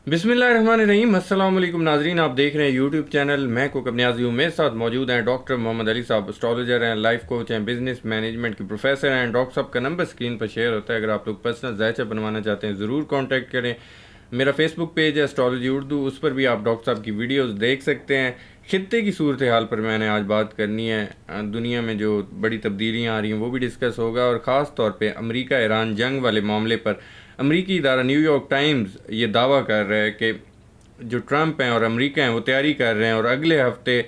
بسم اللہ الرحمن الرحیم. السلام علیکم ناظرین, آپ دیکھ رہے ہیں یوٹیوب چینل میں کوک نیازی ہوں. میرے ساتھ موجود ہیں ڈاکٹر محمد علی صاحب, اسٹرالوجر ہیں, لائف کوچ ہیں, بزنس مینجمنٹ کے پروفیسر ہیں. ڈاکٹر صاحب کا نمبر اسکرین پر شیئر ہوتا ہے, اگر آپ لوگ پرسنل ذائچہ بنوانا چاہتے ہیں ضرور کانٹیکٹ کریں. میرا فیس بک پیج ہے اسٹرالوجی اردو, اس پر بھی آپ ڈاکٹر صاحب کی ویڈیوز دیکھ سکتے ہیں. خطے کی صورتحال پر میں نے آج بات کرنی ہے. دنیا میں جو بڑی تبدیلیاں آ رہی ہیں وہ بھی ڈسکس ہوگا, اور خاص طور پہ امریکہ ایران جنگ والے معاملے پر امریکی ادارہ نیو یارک ٹائمز یہ دعویٰ کر رہا ہے کہ جو ٹرمپ ہیں اور امریکہ ہیں وہ تیاری کر رہے ہیں, اور اگلے ہفتے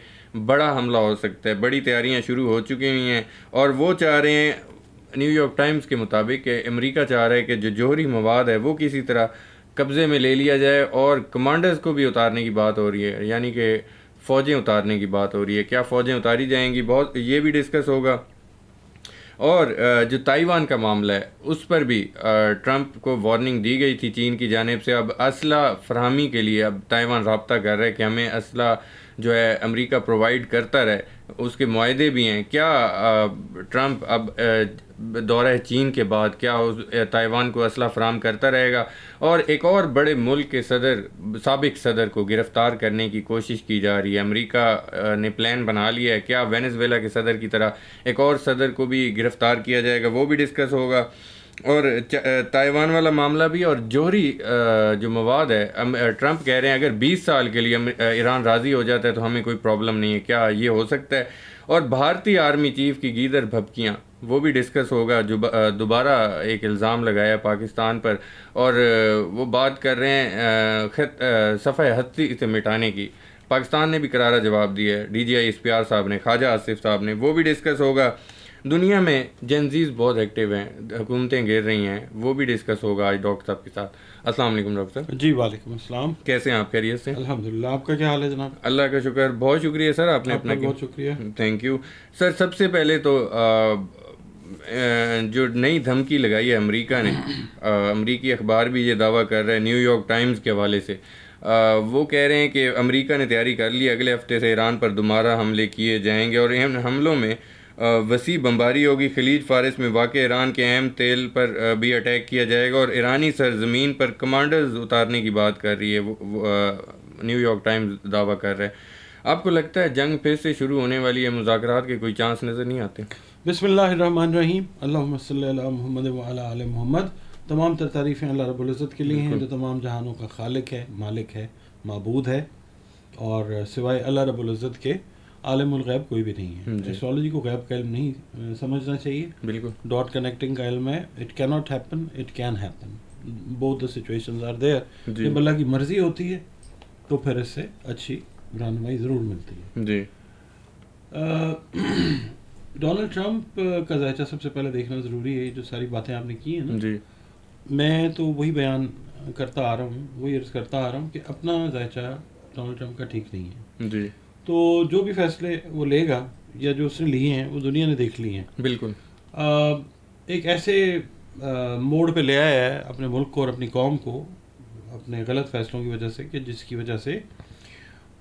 بڑا حملہ ہو سکتا ہے. بڑی تیاریاں شروع ہو چکی ہوئی ہیں, اور وہ چاہ رہے ہیں نیو یارک ٹائمز کے مطابق کہ امریکہ چاہ رہا ہے کہ جو جوہری مواد ہے وہ کسی طرح قبضے میں لے لیا جائے, اور کمانڈرز کو بھی اتارنے کی بات ہو رہی ہے, یعنی کہ فوجیں اتارنے کی بات ہو رہی ہے. کیا فوجیں اتاری جائیں گی, بہت یہ بھی ڈسکس ہوگا. اور جو تائیوان کا معاملہ ہے اس پر بھی ٹرمپ کو وارننگ دی گئی تھی چین کی جانب سے. اب اسلحہ فراہمی کے لیے اب تائیوان رابطہ کر رہا ہے کہ ہمیں اسلحہ جو ہے امریکہ پرووائڈ کرتا رہے, اس کے معاہدے بھی ہیں. کیا ٹرمپ اب دورہ چین کے بعد کیا تائیوان کو اسلحہ فراہم کرتا رہے گا؟ اور ایک اور بڑے ملک کے سابق صدر کو گرفتار کرنے کی کوشش کی جا رہی ہے. امریکہ نے پلان بنا لیا ہے, کیا وینزویلا کے صدر کی طرح ایک اور صدر کو بھی گرفتار کیا جائے گا, وہ بھی ڈسکس ہوگا. اور تائیوان والا معاملہ بھی, اور جوہری جو مواد ہے ٹرمپ کہہ رہے ہیں اگر 20 سال کے لیے ایران راضی ہو جاتا ہے تو ہمیں کوئی پرابلم نہیں ہے. کیا یہ ہو سکتا ہے؟ اور بھارتی آرمی چیف کی گیدر بھبکیاں, وہ بھی ڈسکس ہوگا, جو دوبارہ ایک الزام لگایا پاکستان پر, اور وہ بات کر رہے ہیں صفحہ ہستی سے مٹانے کی. پاکستان نے بھی کرارا جواب دیا ہے, ڈی جی آئی اسپیار صاحب نے, خواجہ آصف صاحب نے, وہ بھی ڈسکس ہوگا. دنیا میں جنزیز بہت ایکٹیو ہیں, حکومتیں گر رہی ہیں, وہ بھی ڈسکس ہوگا آج ڈاکٹر صاحب کے ساتھ. السلام علیکم ڈاکٹر صاحب. جی وعلیکم السلام. کیسے ہیں آپ, خیریت سے؟ الحمدللہ. آپ کا کیا حال ہے جناب؟ اللہ کا شکر, بہت شکریہ سر, آپ نے اپنا بہت شکریہ. Thank you sir. سب سے پہلے تو جو نئی دھمکی لگائی ہے امریکہ نے, امریکی اخبار بھی یہ دعویٰ کر رہا ہے نیو یارک ٹائمز کے حوالے سے, وہ کہہ رہے ہیں کہ امریکہ نے تیاری کر لی, اگلے ہفتے سے ایران پر دوبارہ حملے کیے جائیں گے, اور ان حملوں میں وسیع بمباری ہوگی. خلیج فارس میں واقع ایران کے اہم تیل پر بھی اٹیک کیا جائے گا, اور ایرانی سرزمین پر کمانڈرز اتارنے کی بات کر رہی ہے, نیو یارک ٹائمز دعویٰ کر رہا ہے. آپ کو لگتا ہے جنگ پھر سے شروع ہونے والی ہے, مذاکرات کے کوئی چانس نظر نہیں آتے؟ بسم اللہ الرحمن الرحیم. اللہم صلی علی محمد وعلی آل محمد. تمام تر تعریفیں اللہ رب العزت کے لیے ہیں جو تمام جہانوں کا خالق ہے, مالک ہے, معبود ہے, اور سوائے اللہ رب العزت کے عالم الغیب کوئی بھی نہیں ہے. ایسٹرالوجی کو غیب کا علم نہیں سمجھنا چاہیے. بالکل. ڈاٹ کنیکٹنگ کا علم ہے. اٹ کی not happen, it can happen. Both the situations are there. جب اللہ کی مرضی ہوتی ہے تو پھر اس سے اچھی رہنمائی ضرور ملتی ہے. جی. ڈونلڈ ٹرمپ کا ذائچہ سب سے پہلے دیکھنا ضروری ہے. جو ساری باتیں آپ نے کی ہیں نا, جی, میں تو وہی بیان کرتا آ رہا ہوں, وہی عرض کرتا آ رہا ہوں کہ اپنا ذائچہ ڈونلڈ ٹرمپ کا ٹھیک نہیں ہے. جی, تو جو بھی فیصلے وہ لے گا یا جو اس نے لیے ہیں وہ دنیا نے دیکھ لی ہیں. بالکل. ایک ایسے موڑ پہ لے آیا ہے اپنے ملک کو اور اپنی قوم کو اپنے غلط فیصلوں کی وجہ سے, کہ جس کی وجہ سے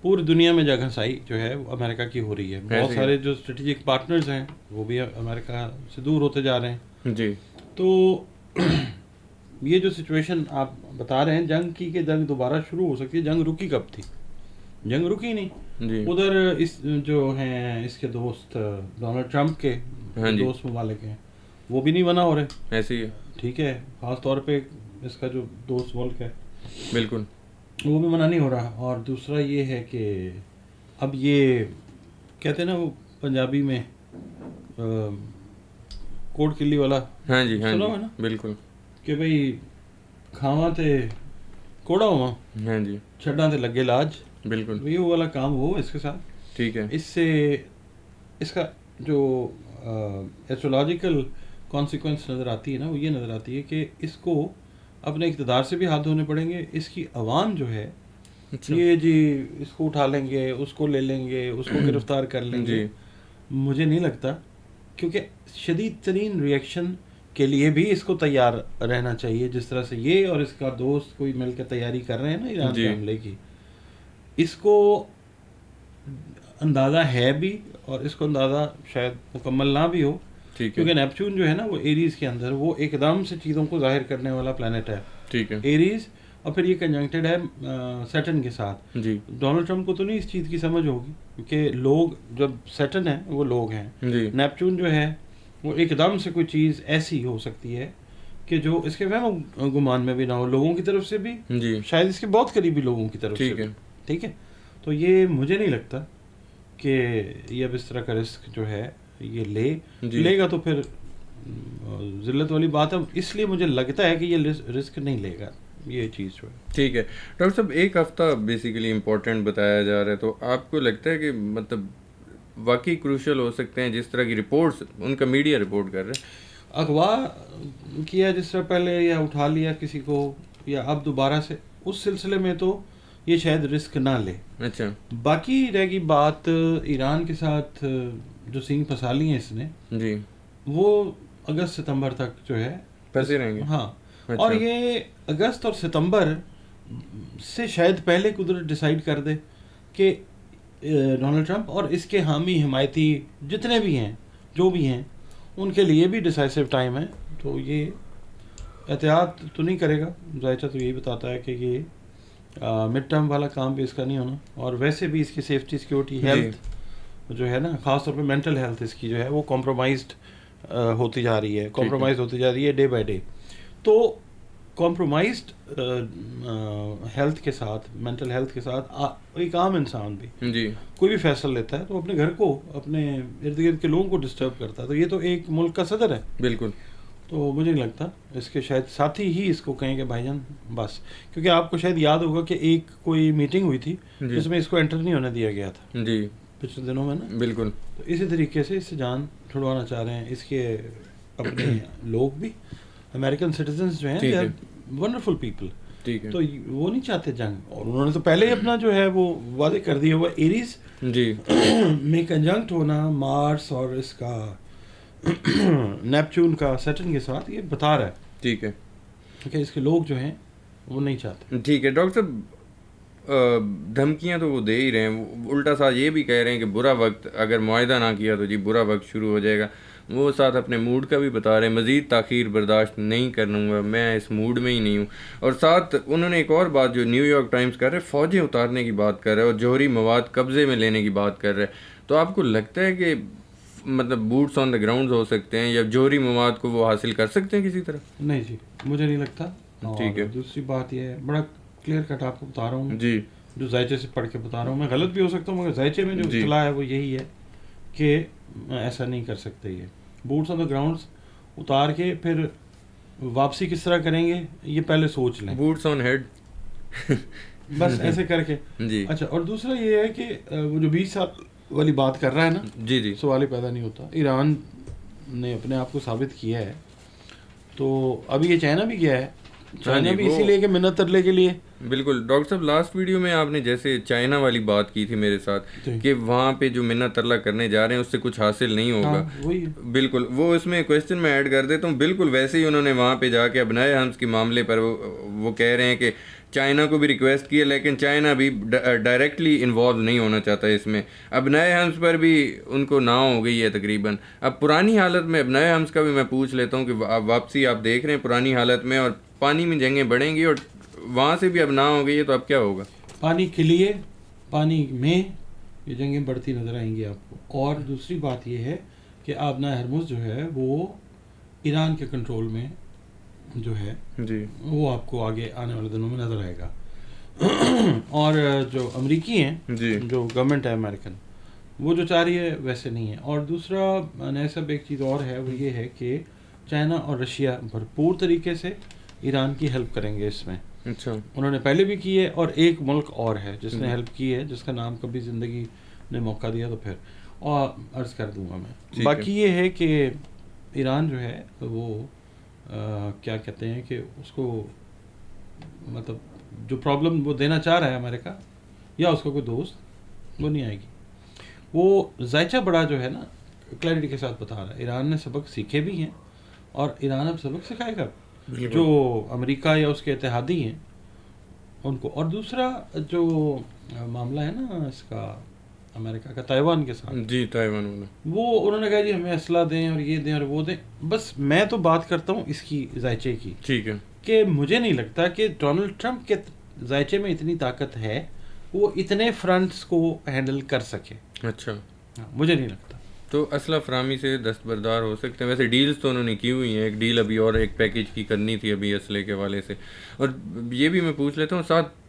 پوری دنیا میں جگہ گھسائی جو ہے وہ امریکہ کی ہو رہی ہے. بہت سارے جو اسٹریٹجک پارٹنرز ہیں وہ بھی امریکہ سے دور ہوتے جا رہے ہیں. جی. تو یہ جو سچویشن آپ بتا رہے ہیں جنگ کی, کہ جنگ دوبارہ شروع ہو سکتی ہے, جنگ رکی کب تھی؟ جنگ رکی نہیں. جی. ادھر اس جو ہیں اس کے دوست ڈونلڈ ٹرمپ کے دوست ممالک ہیں وہ بھی نہیں بنا ہو رہے. ایسے ہی ہے. ٹھیک ہے, خاص طور پہ اس کا جو دوست ملک ہے بالکل وہ بھی منع نہیں ہو رہا. اور دوسرا یہ ہے کہ اب یہ کہتے ہیں نا وہ پنجابی میں کوٹ کلی والا, ہاں جی, ہاں سنا جی, ہے نا, بالکل, کہ بھئی کھاواں تے کوڑا ہوا, ہاں جی, چھڈاں تے لگے لاج. بالکل. یہ والا کام ہو اس کے ساتھ. ٹھیک ہے. اس سے اس کا جو ایسٹرولوجیکل کانسیکوینس نظر آتی ہے نا, وہ یہ نظر آتی ہے کہ اس کو اپنے اقتدار سے بھی ہاتھ دھونے پڑیں گے. اس کی عوام جو ہے یہ جی اس کو اٹھا لیں گے, اس کو لے لیں گے, اس کو گرفتار کر لیں گے. مجھے نہیں لگتا, کیونکہ شدید ترین ریئیکشن کے لیے بھی اس کو تیار رہنا چاہیے. جس طرح سے یہ اور اس کا دوست کوئی مل کے تیاری کر رہے ہیں نا ایران کے حملے کی, اس کو اندازہ ہے بھی, اور اس کو اندازہ شاید مکمل نہ بھی ہو, کیونکہ نیپچون جو ہے نا وہ ایریز کے اندر وہ ایک دم سے چیزوں کو ظاہر کرنے والا پلانٹ ہے. ٹھیک ہے. ایریز اور پھر یہ کنجنکٹڈ ہے سیٹرن کے ساتھ. جی ڈونلڈ ٹرمپ کو تو نہیں اس چیز کی سمجھ ہوگی کہ لوگ جب سیٹرن ہے وہ لوگ ہیں, جی نیپچون جو ہے وہ ایک دم سے کوئی چیز ایسی ہو سکتی ہے کہ جو اس کے فہم و گمان میں بھی نہ ہو, لوگوں کی طرف سے بھی, جی شاید اس کے بہت قریبی لوگوں کی طرف سے ٹھیک ہے. بھی. ٹھیک ہے, تو یہ مجھے نہیں لگتا کہ یہ اب اس طرح کا رسک جو ہے یہ لے گا, تو پھر ذلت والی بات ہے. اس لیے مجھے لگتا ہے کہ یہ رسک نہیں لے گا یہ چیز جو ہے. ٹھیک ہے ڈاکٹر صاحب, ایک ہفتہ بیسیکلی امپورٹنٹ بتایا جا رہا ہے, تو آپ کو لگتا ہے کہ مطلب واقعی کروشل ہو سکتے ہیں جس طرح کی رپورٹس ان کا میڈیا رپورٹ کر رہے ہیں؟ اغوا کیا جس طرح پہلے, یا اٹھا لیا کسی کو, یا اب دوبارہ سے, اس سلسلے میں تو یہ شاید رسک نہ لے. اچھا, باقی رہ گی بات ایران کے ساتھ جو سینگ پھنسا لی ہیں اس نے, جی وہ اگست ستمبر تک جو ہے پیسے رہیں گے. ہاں, اور یہ اگست اور ستمبر سے شاید پہلے قدرت ڈیسائیڈ کر دے کہ ڈونلڈ ٹرمپ اور اس کے حامی حمایتی جتنے بھی ہیں, جو بھی ہیں, ان کے لیے بھی ڈیسائسو ٹائم ہے. تو یہ احتیاط تو نہیں کرے گا, ذائچہ تو یہی بتاتا ہے کہ یہ مڈ ٹرم والا کام بھی اس کا نہیں ہونا, اور ویسے بھی اس کی سیفٹی سیکیورٹی ہیلتھ جو ہے نا, خاص طور پہ مینٹل ہیلتھ اس کی جو ہے وہ کمپرومائزڈ ہوتی جا رہی ہے, کمپرومائز ہوتی جا رہی ہے ڈے بائی ڈے. تو کمپرومائزڈ ہیلتھ کے ساتھ, مینٹل ہیلتھ کے ساتھ ایک عام انسان بھی جی کوئی بھی فیصلہ لیتا ہے تو اپنے گھر کو, اپنے ارد گرد کے لوگوں کو ڈسٹرب کرتا ہے. تو یہ تو ایک ملک کا صدر ہے, بالکل. تو مجھے نہیں لگتا اس کے شاید ساتھی ہی اس کو کہیں کہ بھائی جان بس, کیونکہ آپ کو شاید یاد ہوگا کہ ایک کوئی میٹنگ ہوئی تھی جس میں اس کو انٹر نہیں ہونے دیا گیا تھا جی پچھلے دنوں میں نا. بالکل. تو اسی طریقے سے اس سے جان چھڑوانا چاہ رہے ہیں اس کے اپنے لوگ بھی, امریکن سٹیزنز جو ہیں, ونڈرفل پیپل. ٹھیک ہے, تو وہ نہیں چاہتے جنگ, اور انہوں نے تو پہلے ہی اپنا جو ہے وہ واضح کر دیا ہوا ایریز جی میں کنجنکٹ ہونا مارس اور اس کا نیپچون کا سیٹرن کے ساتھ, یہ بتا رہا ہے. ٹھیک ہے کہ اس کے لوگ جو ہیں وہ نہیں چاہتے. ٹھیک ہے ڈاکٹر صاحب, دھمکیاں تو وہ دے ہی رہے ہیں, الٹا ساتھ یہ بھی کہہ رہے ہیں کہ برا وقت اگر معاہدہ نہ کیا تو جی برا وقت شروع ہو جائے گا. وہ ساتھ اپنے موڈ کا بھی بتا رہے ہیں, مزید تاخیر برداشت نہیں کروں گا, میں اس موڈ میں ہی نہیں ہوں. اور ساتھ انہوں نے ایک اور بات جو نیو یارک ٹائمز کر رہے ہیں, فوجیں اتارنے کی بات کر رہے ہیں اور جوہری مواد قبضے میں لینے کی بات کر رہے ہیں. تو آپ کو لگتا ہے کہ مطلب بوٹس آن دا گراؤنڈ ہو سکتے ہیں یا جوہری مواد کو وہ حاصل کر سکتے ہیں کسی طرح؟ نہیں جی, مجھے نہیں لگتا. ٹھیک ہے, دوسری بات یہ ہے, بڑا کلیئر کٹ آپ کو بتا رہا ہوں جی, جو ذائچے سے پڑھ کے بتا رہا ہوں. میں غلط بھی ہو سکتا ہوں مگر ذائچے میں جو اطلاع ہے وہ یہی ہے کہ ایسا نہیں کر سکتے. یہ بوٹس آن دا گراؤنڈس اتار کے پھر واپسی کس طرح کریں گے یہ پہلے سوچ لیں. بوٹس آن ہیڈ بس ایسے کر کے. جی اچھا, اور دوسرا یہ ہے کہ وہ جو 20 سال والی بات کر رہا ہے نا, جی جی, سوال ہی پیدا نہیں ہوتا. ایران نے اپنے آپ کو ثابت کیا ہے, تو ابھی یہ چائنا بھی گیا ہے. چائنا بھی اسی لیے کہ منت ترلے کے لیے. بالکل ڈاکٹر صاحب, لاسٹ ویڈیو میں آپ نے جیسے چائنا والی بات کی تھی میرے ساتھ کہ وہاں پہ جو منت ترلا کرنے جا رہے ہیں اس سے کچھ حاصل نہیں ہوگا. بالکل, وہ اس میں کویسچن میں ایڈ کر دیتا ہوں. بالکل ویسے ہی انہوں نے وہاں پہ جا کے ابنائے حمز کے معاملے پر وہ کہہ رہے ہیں کہ چائنا کو بھی ریکویسٹ کی ہے لیکن چائنا بھی ڈائریکٹلی انوالو نہیں ہونا چاہتا اس میں. ابنائے حمز پر بھی ان کو نہ ہو گئی ہے تقریباً. اب پرانی حالت میں ابنائے حمز کا بھی میں پوچھ لیتا ہوں کہ واپسی آپ دیکھ رہے ہیں پرانی حالت میں, اور پانی میں جنگیں بڑھیں گی اور وہاں سے بھی اب نہ ہو گئی ہے, تو اب کیا ہوگا؟ پانی کے لیے پانی میں یہ جنگیں بڑھتی نظر آئیں گی آپ کو. اور دوسری بات یہ ہے کہ آبنائے ہرمز جو ہے وہ ایران کے کنٹرول میں جو ہے جی, وہ آپ کو آگے آنے والے دنوں میں نظر آئے گا. اور جو امریکی ہیں, جی, جو گورنمنٹ ہے امریکن, وہ جو چاہ رہی ہے ویسے نہیں ہے. اور دوسرا نئے سب ایک چیز اور ہے, وہ یہ ہے کہ چائنا اور رشیا بھرپور طریقے سے ایران کی ہیلپ کریں گے اس میں. اچھا, انہوں نے پہلے بھی کی ہے, اور ایک ملک اور ہے جس نے ہیلپ کی ہے, جس کا نام کبھی زندگی نے موقع دیا تو پھر اور عرض کر دوں گا میں. باقی یہ ہے کہ ایران جو ہے وہ کیا کہتے ہیں کہ اس کو مطلب جو پرابلم وہ دینا چاہ رہا ہے امریکہ یا اس کا کوئی دوست, وہ نہیں آئے گی. وہ ذائچہ بڑا جو ہے نا کلیئرٹی کے ساتھ بتا رہا ہے, ایران نے سبق سیکھے بھی ہیں اور ایران اب سبق سکھائے گا جو امریکہ یا اس کے اتحادی ہیں ان کو. اور دوسرا جو معاملہ ہے نا اس کا امریکہ کا تائیوان کے ساتھ, جی تائیوان والا, وہ انہوں نے کہا جی ہمیں اسلحہ دیں اور یہ دیں اور وہ دیں. بس میں تو بات کرتا ہوں اس کی ذائچے کی. ٹھیک ہے, کہ مجھے نہیں لگتا کہ ڈونلڈ ٹرمپ کے ذائچے میں اتنی طاقت ہے وہ اتنے فرنٹس کو ہینڈل کر سکے. اچھا, مجھے نہیں لگتا. تو اسلحہ فراہمی سے دستبردار ہو سکتے ہیں. ویسے ڈیلز تو انہوں نے کی ہوئی ہیں, ایک ڈیل ابھی اور ایک پیکیج کی کرنی تھی ابھی اسلحے کے حوالے سے. اور یہ بھی میں پوچھ لیتا ہوں, ساتھ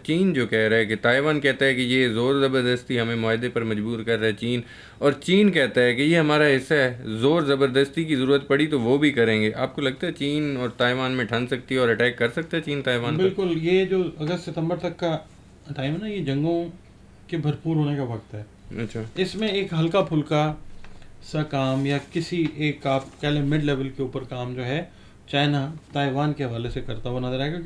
چین جو کہہ رہا ہے کہ تائیوان کہتا ہے کہ یہ زور زبردستی ہمیں معاہدے پر مجبور کر رہا ہے چین, اور چین کہتا ہے کہ یہ ہمارا حصہ ہے, زور زبردستی کی ضرورت پڑی تو وہ بھی کریں گے. آپ کو لگتا ہے چین اور تائیوان میں ٹھن سکتی ہے اور اٹیک کر سکتا ہے چین تائیوان پر؟ بالکل. یہ جو اگست ستمبر تک کا ٹائم ہے نا, یہ جنگوں کے بھرپور ہونے کا وقت ہے. اچھا, اس میں ایک ہلکا پھلکا سا کام یا کسی ایک آپ کہہ لیں مڈ لیول کے اوپر کام جو ہے چائنا تائیوان کے حوالے سے کرتا ہوا نظر آئے گا,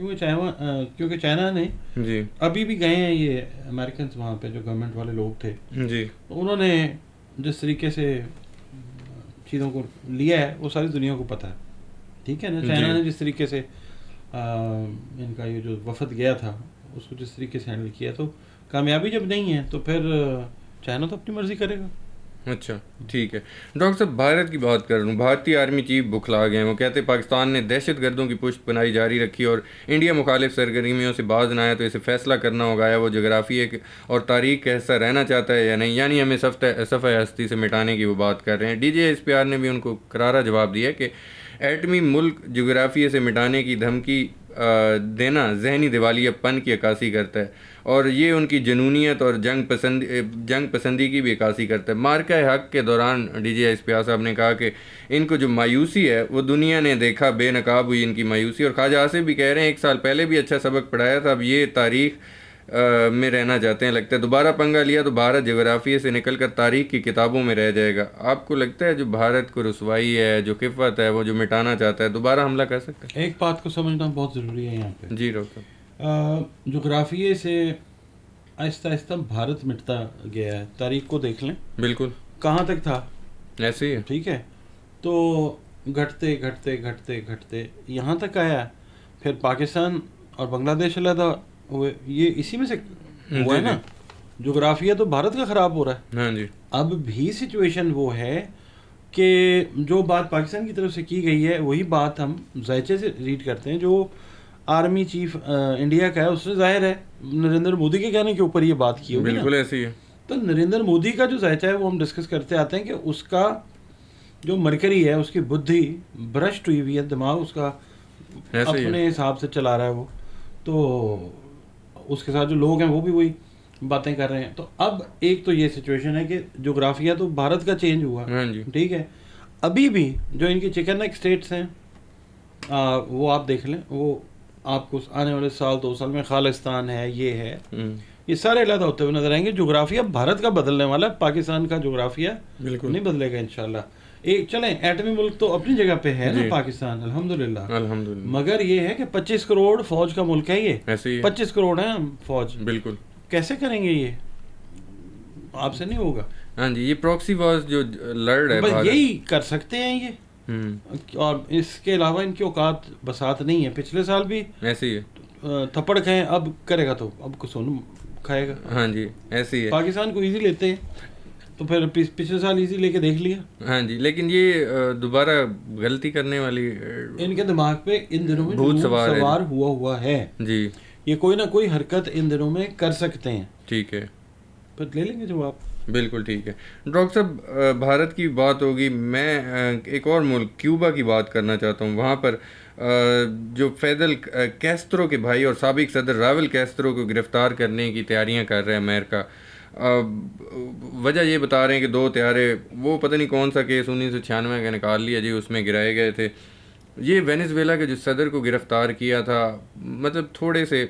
کیونکہ چائنا نے جی ابھی بھی گئے ہیں یہ امریکنز وہاں پہ جو گورنمنٹ والے لوگ تھے, جی, انہوں نے جس طریقے سے چیزوں کو لیا ہے وہ ساری دنیا کو پتہ ہے. ٹھیک ہے نا, چائنا نے جس طریقے سے ان کا یہ جو وفد گیا تھا اس کو جس طریقے سے ہینڈل کیا, تو کامیابی جب نہیں ہے تو پھر چائنا تو اپنی مرضی کرے گا. اچھا ٹھیک ہے. ڈاکٹر صاحب بھارت کی بات کر رہا ہوں. بھارتی آرمی چیف بکھلا گئے ہیں. وہ کہتے ہیں پاکستان نے دہشت گردوں کی پشت پناہی جاری رکھی اور انڈیا مخالف سرگرمیوں سے باز نہ آیا تو اسے فیصلہ کرنا ہوگا یا وہ جغرافیے اور تاریخ کا حصہ رہنا چاہتا ہے یا نہیں, یعنی ہمیں صفحہ ہستی سے مٹانے کی وہ بات کر رہے ہیں. D G S P R نے بھی ان کو کرارا جواب دیا کہ ایٹمی ملک جغرافیے سے مٹانے کی دھمکی دینا ذہنی دیوالیہ پن کی عکاسی کرتا ہے اور یہ ان کی جنونیت اور جنگ پسندی کی بھی عکاسی کرتا ہے. مارکہ حق کے دوران D G S P R صاحب نے کہا کہ ان کو جو مایوسی ہے وہ دنیا نے دیکھا, بے نقاب ہوئی ان کی مایوسی. اور خواجہ آصف بھی کہہ رہے ہیں 1 سال پہلے بھی اچھا سبق پڑھایا تھا, اب یہ تاریخ میں رہنا چاہتے ہیں. لگتا ہے دوبارہ پنگا لیا تو بھارت جغرافیے سے نکل کر تاریخ کی کتابوں میں رہ جائے گا. آپ کو لگتا ہے جو بھارت کو رسوائی ہے, جو خفت ہے, وہ جو مٹانا چاہتا ہے دوبارہ حملہ کر سکتا ہے؟ ایک بات کو سمجھنا بہت ضروری ہے یہاں پہ. جی ڈاکٹر. جغرافیے سے آہستہ آہستہ بھارت مٹتا گیا ہے. تاریخ کو دیکھ لیں, بالکل کہاں تک تھا, ایسے ہی ہے. ٹھیک ہے, تو گھٹتے گھٹتے گھٹتے گھٹتے یہاں تک آیا. پھر پاکستان اور بنگلہ دیش علیحدہ ہوئے, یہ اسی میں سے ہوا ہے نا. جغرافیہ تو بھارت کا خراب ہو رہا ہے. ہاں جی. اب بھی سچویشن وہ ہے کہ جو بات پاکستان کی طرف سے کی گئی ہے وہی بات ہم ذائچے سے ریڈ کرتے ہیں جو آرمی چیف انڈیا کا ہے. اس سے ظاہر ہے نریندر مودی کے کہنے کے اوپر یہ بات کی ہوگی. بالکل ایسی ہے. تو نریندر مودی کا جو ذائچہ ہے وہ ہم ڈسکس کرتے آتے ہیں کہ اس کا جو مرکری ہے, اس کی بدھی برشٹ ہوئی ہوئی ہے, دماغ اس کا اپنے حساب سے چلا رہا ہے وہ. تو اس کے ساتھ جو لوگ ہیں وہ بھی وہی باتیں کر رہے ہیں. تو اب ایک تو یہ سچویشن ہے کہ جغرافیہ تو بھارت کا چینج ہوا, ٹھیک ہے. ابھی بھی جو ان کی چکن نیک اسٹیٹس ہیں وہ آپ دیکھ لیں, وہ آپ کو آنے والے 1-2 سال میں خالستان ہے, یہ ہے, یہ سارے علیحدہ ہوتے ہوئے نظر آئیں گے. جغرافیہ بھارت کا بدلنے والا ہے, پاکستان کا جغرافیہ بالکل نہیں بدلے گا انشاءاللہ. ایک چلیں ایٹمی ملک تو اپنی جگہ پہ ہے نا پاکستان, الحمدللہ, مگر یہ ہے کہ 25 کروڑ فوج کا ملک ہے. یہ 25 کروڑ ہیں فوج, بالکل. کیسے کریں گے یہ, آپ سے نہیں ہوگا. ہاں جی, یہ پراکسی وارز جو لڑ رہے ہیں یہی کر سکتے ہیں یہ, اور اس کے علاوہ ان کی اوقات بسات نہیں ہے. پچھلے سال بھی ایسے ہی تھپڑ کھائیں, اب کرے گا تو اب کچھ کھائے گا. ہاں جی ایسے ہی. پاکستان کو ایزی لیتے ہیں تو پھر پچھلے سال ایزی لے کے دیکھ لیا. ہاں جی, لیکن یہ دوبارہ غلطی کرنے والی ان کے دماغ پہ ان دنوں میں بھوت سوار ہوا ہے جی. یہ کوئی نہ کوئی حرکت ان دنوں میں کر سکتے ہیں. ٹھیک ہے, پھر لے لیں گے جواب. بالکل ٹھیک ہے. ڈاکٹر صاحب بھارت کی بات ہوگی, میں ایک اور ملک کیوبا کی بات کرنا چاہتا ہوں. وہاں پر جو فیدل کیسٹرو کے بھائی اور سابق صدر راول کیسٹرو کو گرفتار کرنے کی تیاریاں کر رہے ہیں امریکہ. وجہ یہ بتا رہے ہیں کہ 2 طیارے, وہ پتہ نہیں کون سا کیس 1996 کا نکال لیا جی, اس میں گرائے گئے تھے. یہ وینزویلا کے جو صدر کو گرفتار کیا تھا, مطلب تھوڑے سے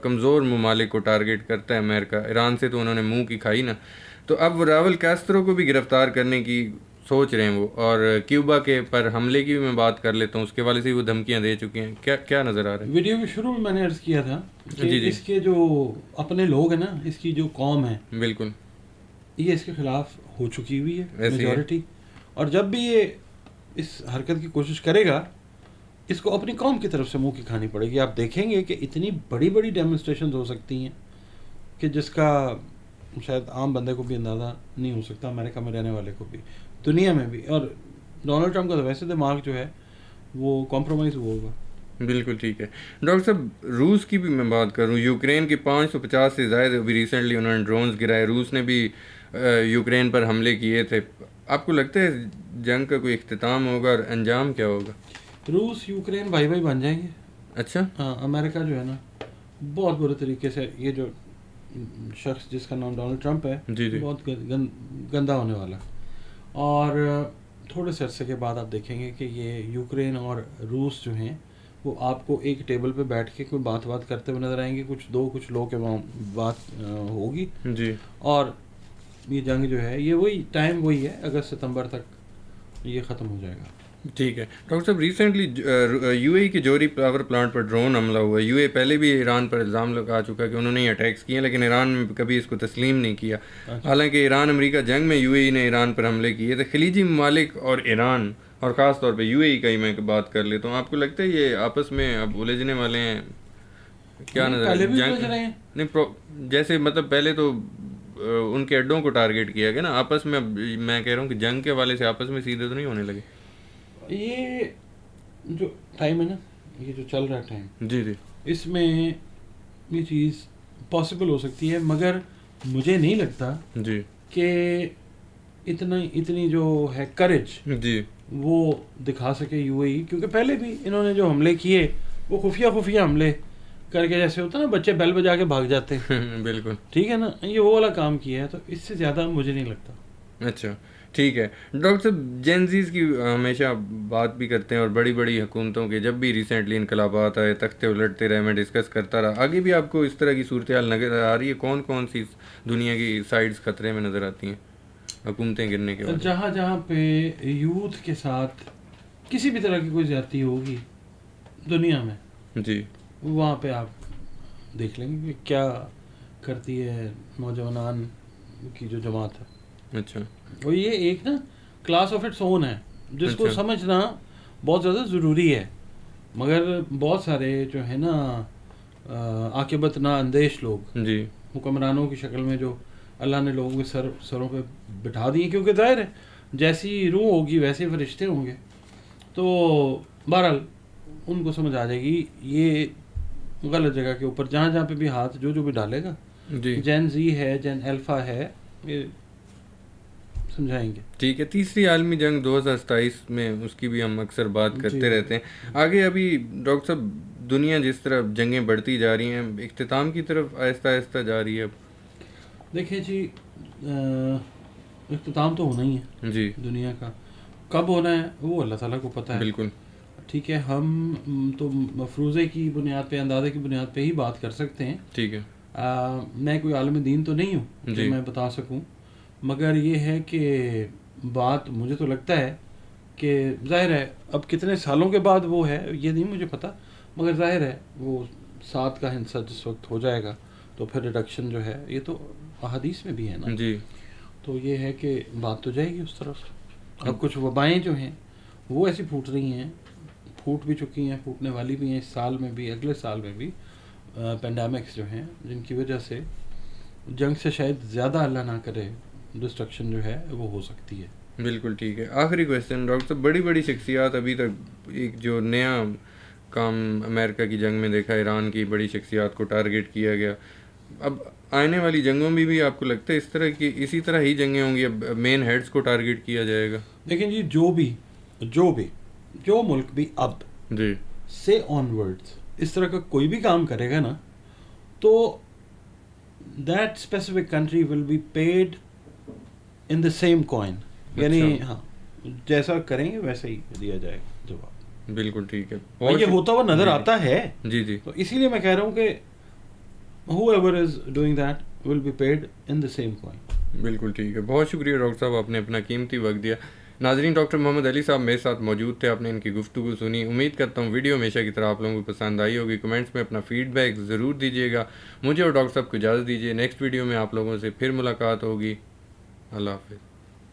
کمزور ممالک کو ٹارگیٹ کرتا ہے امریکہ. ایران سے تو انہوں نے منہ کی کھائی نا, تو اب راول کیسٹرو کو بھی گرفتار کرنے کی سوچ رہے ہیں وہ. اور کیوبا کے پر حملے کی بھی میں بات کر لیتا ہوں, اس کے والے سے وہ دھمکیاں دے چکے ہیں. کیا نظر آ رہا ہے؟ ویڈیو کے شروع میں نے عرض کیا تھا کہ اس کے جو اپنے لوگ ہیں نا, اس کی جو قوم ہے, بالکل یہ اس کے خلاف ہو چکی ہوئی ہے میجورٹی. اور جب بھی یہ اس حرکت کی کوشش کرے گا, اس کو اپنی قوم کی طرف سے منہ کی کھانی پڑے گی. آپ دیکھیں گے کہ اتنی بڑی بڑی ڈیمونسٹریشنز ہو سکتی ہیں کہ جس کا شاید عام بندے کو بھی اندازہ نہیں ہو سکتا, امریکہ میں رہنے والے کو بھی, دنیا میں بھی. اور ڈونلڈ ٹرمپ کا تو ویسے دماغ جو ہے وہ کمپرومائز ہوا ہوگا. بالکل ٹھیک ہے ڈاکٹر صاحب. روس کی بھی میں بات کروں, یوکرین کے 550 سے زائد ابھی ریسنٹلی انہوں نے ڈرونز گرائے. روس نے بھی یوکرین پر حملے کیے تھے. آپ کو لگتا ہے جنگ کا کوئی اختتام ہوگا اور انجام کیا ہوگا؟ روس یوکرین بھائی بھائی بن جائیں گے. اچھا. ہاں, امریکہ جو ہے نا بہت برے طریقے سے, یہ جو شخص جس کا نام ڈونلڈ ٹرمپ ہے, جی جی بہت گندا ہونے والا. اور تھوڑے سے عرصے کے بعد آپ دیکھیں گے کہ یہ یوکرین اور روس جو ہیں وہ آپ کو ایک ٹیبل پہ بیٹھ کے کوئی بات کرتے ہوئے نظر آئیں گے. کچھ لوگ کے وہاں بات ہوگی جی. اور یہ جنگ جو ہے یہ وہی ٹائم وہی ہے, اگست ستمبر تک یہ ختم ہو جائے گا. ٹھیک ہے ڈاکٹر صاحب. ریسنٹلی یو اے کے جوہری پاور پلانٹ پر ڈرون حملہ ہوا. یو اے پہلے بھی ایران پر الزام لگا چکا کہ انہوں نے یہ اٹیکس کیے, لیکن ایران نے کبھی اس کو تسلیم نہیں کیا. حالانکہ ایران امریکہ جنگ میں یو اے نے ایران پر حملے کیے تھے. خلیجی ممالک اور ایران, اور خاص طور پہ یو اے کا ہی میں بات کر لیتا ہوں, آپ کو لگتا ہے یہ آپس میں اب الجھنے والے ہیں؟ کیا نظر نہیں جیسے مطلب پہلے تو ان کے اڈوں کو ٹارگیٹ کیا گیا نا آپس میں, اب میں کہہ رہا ہوں کہ جنگ کے حوالے سے آپس میں سیدھے تو نہیں ہونے لگے؟ یہ جو ٹائم ہے نا, یہ جو چل رہا ہے ٹائم, جی جی, اس میں یہ چیز پاسبل ہو سکتی ہے, مگر مجھے نہیں لگتا جی, کہ اتنی جو ہے کریج جی, وہ دکھا سکے یو اے ای, کیونکہ پہلے بھی انہوں نے جو حملے کیے وہ خفیہ حملے کر کے, جیسے ہوتا ہے نا بچے بیل بجا کے بھاگ جاتے ہیں, بالکل ٹھیک ہے نا, یہ وہ والا کام کیا ہے. تو اس سے زیادہ مجھے نہیں لگتا. اچھا ٹھیک ہے ڈاکٹر صاحب. جینزیز کی ہمیشہ بات بھی کرتے ہیں, اور بڑی بڑی حکومتوں کے جب بھی ریسنٹلی انقلابات آئے تختے الٹتے رہے, میں ڈسکس کرتا رہا. آگے بھی آپ کو اس طرح کی صورتحال نظر آ رہی ہے؟ کون سی دنیا کی سائڈز خطرے میں نظر آتی ہیں حکومتیں گرنے کے بعد؟ جہاں پہ یوتھ کے ساتھ کسی بھی طرح کی کوئی زیادتی ہوگی دنیا میں, جی, وہاں پہ آپ دیکھ لیں گے کہ کیا کرتی ہے نوجوانان کی جو جماعت ہے. اچھا. اور یہ ایک نا کلاس آف اٹس اون ہے جس کو اچھا. سمجھنا بہت زیادہ ضروری ہے, مگر بہت سارے جو ہے نا عاقبت نا اندیش لوگ, جی, حکمرانوں کی شکل میں, جو اللہ نے لوگوں کے سروں پہ بٹھا دیے, کیونکہ ظاہر ہے جیسی روح ہوگی ویسے فرشتے ہوں گے. تو بہرحال ان کو سمجھ آ جائے گی یہ غلط جگہ کے اوپر, جہاں پہ بھی ہاتھ جو بھی ڈالے گا, جی, جین زی ہے, جین الفا ہے, یہ سمجھائیں گے. ٹھیک ہے. تیسری عالمی جنگ 2027 میں, اس کی بھی ہم اکثر بات کرتے رہتے ہیں. آگے ابھی ڈاکٹر صاحب دنیا جس طرح جنگیں بڑھتی جا رہی ہیں, اختتام کی طرف آہستہ آہستہ جا رہی ہے اب. دیکھیں جی, اختتام تو ہونا ہی ہے جی, دنیا کا, کب ہونا ہے وہ اللہ تعالیٰ کو پتہ ہے. بالکل ٹھیک ہے, ہم تو مفروضے کی بنیاد پہ, اندازے کی بنیاد پہ ہی بات کر سکتے ہیں. ٹھیک ہے. میں کوئی عالم دین تو نہیں ہوں کہ میں بتا سکوں, مگر یہ ہے کہ بات مجھے تو لگتا ہے کہ ظاہر ہے اب کتنے سالوں کے بعد وہ ہے یہ نہیں مجھے پتہ, مگر ظاہر ہے وہ 7 کا حصہ جس وقت ہو جائے گا تو پھر ریڈکشن جو ہے, یہ تو احادیث میں بھی ہے نا. جی, تو یہ ہے کہ بات تو جائے گی اس طرف. اب کچھ وبائیں جو ہیں وہ ایسی پھوٹ رہی ہیں, پھوٹ بھی چکی ہیں, پھوٹنے والی بھی ہیں اس سال میں بھی, اگلے سال میں بھی, پینڈیمکس جو ہیں جن کی وجہ سے جنگ سے شاید زیادہ اللہ نہ کرے ڈسٹرکشن جو ہے وہ ہو سکتی ہے. بالکل ٹھیک ہے. آخری کویشچن ڈاکٹر صاحب, بڑی شخصیات ابھی تک, ایک جو نیا کام امریکہ کی جنگ میں دیکھا, ایران کی بڑی شخصیات کو ٹارگیٹ کیا گیا. اب آنے والی جنگوں میں بھی آپ کو لگتا ہے اس طرح کی اسی طرح ہی جنگیں ہوں گی, اب مین ہیڈز کو ٹارگیٹ کیا جائے گا؟ لیکن جی جو ملک بھی اب جی سے آن ورڈز اس طرح کا کوئی بھی کام کرے گا نا, تو that specific country will be paid in the same coin, یعنی ہاں جیسا کریں گے ویسا ہی دیا جائے گا جواب. بالکل ٹھیک ہے. یہ ہوتا ہوا نظر آتا ہے. جی جی, تو اسی لیے میں کہہ رہا ہوں کہ whoever is doing that will be paid in the same coin. بالکل ٹھیک ہے. بہت شکریہ ڈاکٹر صاحب, آپ نے اپنا قیمتی وقت دیا. ناظرین, ڈاکٹر محمد علی صاحب میرے ساتھ موجود تھے, آپ نے ان کی گفتگو سنی. امید کرتا ہوں ویڈیو ہمیشہ کی طرح آپ لوگوں کو پسند آئی ہوگی. کمنٹس میں اپنا فیڈ بیک ضرور دیجیے گا. مجھے اور ڈاکٹر صاحب کو اجازت دیجیے, نیکسٹ ویڈیو میں آپ لوگوں سے پھر ملاقات ہوگی. اللہ حافظ.